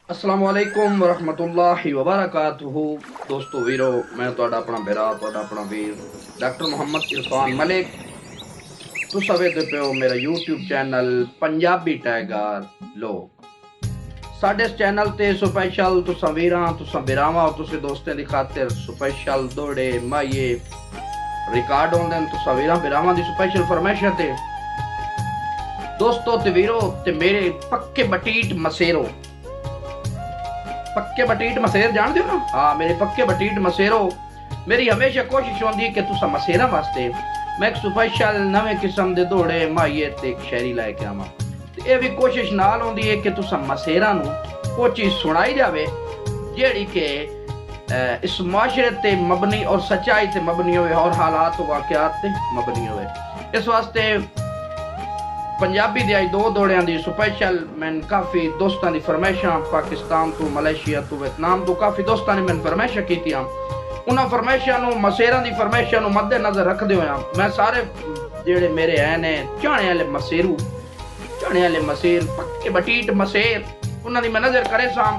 अस्सलामुअलैकुम वरहमतुल्लाहि वबरकातुहू। दोस्तों वीरो, मैं तुहाडा अपना बेरा, तुहाडा अपना वीर डॉक्टर मोहम्मद इरफान मलिक। तुस वेखदे पे हो मेरा यूट्यूब चैनल पंजाबी टाइगर लोग। साडे इस चैनल ते स्पेशल तुसां वीरां, तुसां बिरावां, तुसां दोस्तें दी खातिर स्पेशल दोड़े माइये रिकॉर्ड होंदे न। तुसां वीरां बिरावां दी स्पेशल फरमाइशां ते दोस्तों ते वीरो ते मेरे पक्के बटीट मसेरो, पक्के बटीट मसेर जान दो ना। हाँ, मेरे पक्के बटीट मसेरो। मेरी हमेशा कोशिश होती है कि तुसा मसेरा वास्ते मैं एक स्पेशल नवे किस्म दे दौड़े माइये ते एक शायरी लैके आवां। ते ये भी कोशिश नाल होंदी है कि तुसा मसेरा नू कोई चीज सुनाई जावे जेड़ी के इस माशरे ते मबनी और सच्चाई ते मबनी होवे और हालात वाकयात ते मबनी होवे। इस वास्ते पंजाबी दी आई दो दौड़ियां दी स्पेशल मैंने काफी दोस्तां दी फरमाइशां पाकिस्तान तो मलेशिया तो वियतनाम तो काफी दोस्तां ने मैंने फरमाइशां कीतियां। उन्हां फरमाइशां नू मसेरां दी फरमाइशां नू मद्दे नजर रखदे होया मैं सारे जेड़े मेरे है ने चाणे वाले मसेरू, चाणे वाले मसेर, पक्के बटीट मसेर, उन्हां दी मैं नजर करे सां।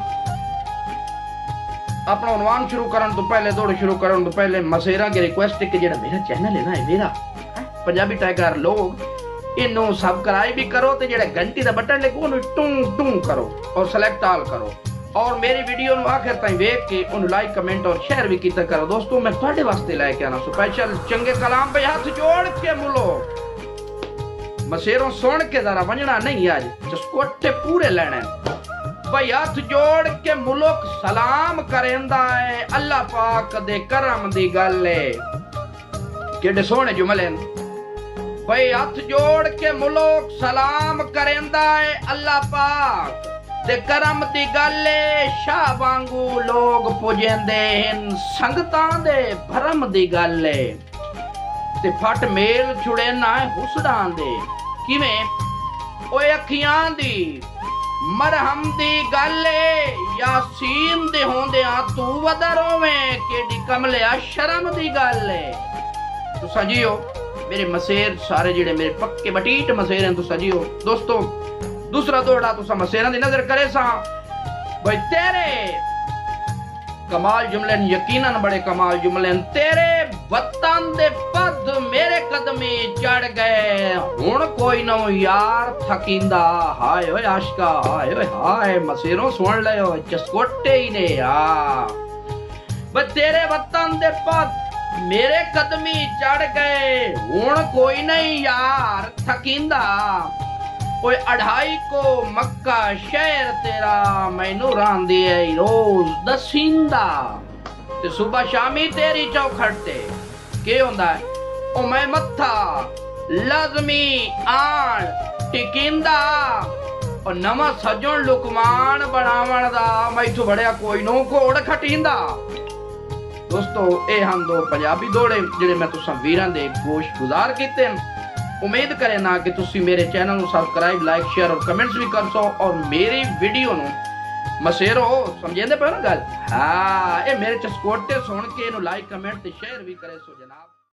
अपना उन्वान शुरू करन तो पहले, दौड़ शुरू करन तो पहले मसेरा की रिक्वेस्ट है कि जेड़ा मेरा चैनल है ना, मेरा पंजाबी टाइगर लोग, इनू सब्सक्राइब भी करो ते जेड़ा घंटी दा बटन लगे उन्हें टूं टूं करो और सेलेक्ट ऑल करो और मेरी वीडियो नु आखिर ताईं देख के उन्हें लाइक कमेंट और शेयर भी कीता करो। दोस्तों मैं तुहाडे वास्ते लेके आना स्पेशल चंगे कलाम पे हाथ जोड़ के मुलो मसेरों सुन के जरा वंजना नहीं आज चस्कोटे पूरे लेने भाई। हाथ जोड़ के मुल्क सलाम करेंदा है अल्लाह पाक दे करम दी गल है। केडे सोहने जुमले भाई। हाथ जोड़ के मुल्क सलाम करेंदा है अल्लाह पाक दे करम दी गल है। शाह वांगू लोग पुजेंदे हन संगतां दे भरम दी गल है। ते फट मेल छुड़े ना हुसड़ां दे किवें ओए अखियां दी मरहम दी गल है। यासीन दे होंदे तू वदर होवें केडी कमलिया शर्म दी गल है। तो सजियो मेरे मसेर सारे जेड़े मेरे पक्के बटीट मसेर हैं तो सजियो। दोस्तों दूसरा दौड़ा तुसा मसेरा दी नजर करे सा भाई। तेरे कमाल जुमले यकीनन बड़े कमाल जुमले। तेरे वतन दे पद मेरे कदमी चढ़ गए हुण कोई ना यार थकींदा। हाय ओए आशिका, हाय ओए हाय मसेरों सुन लियो चस्कोटे ही ने यार। भाई तेरे वतन दे पद मेरे कदमी चढ़ गए हुण कोई नहीं यार थकींदा। ओए अढ़ाई को मक्का शहर तेरा मैनू रांदी है रोज दसींदा। ते सुबह शामी तेरी चौखट ते के होंदा है ओ मैं मत्था लाजमी आन टिकिंदा। और नवा सजन लुकमान बनावण दा मैथों बड़िया कोई नो घोड़ खटींदा। दोस्तों ये हम दो पंजाबी दौड़े जिहड़े मैं तुसां वीरां दे गोश गुजार कीते। उम्मीद करे ना कि तुसी मेरे चैनल को सब्सक्राइब, लाइक, शेयर और कमेंट्स भी कर सो और मेरी वीडियो नु मसेरो समझेंदे पे ना गल। हाँ, ये मेरे चस्कोटे सुन के इनू लाइक कमेंट ते शेयर भी करे सो जनाब।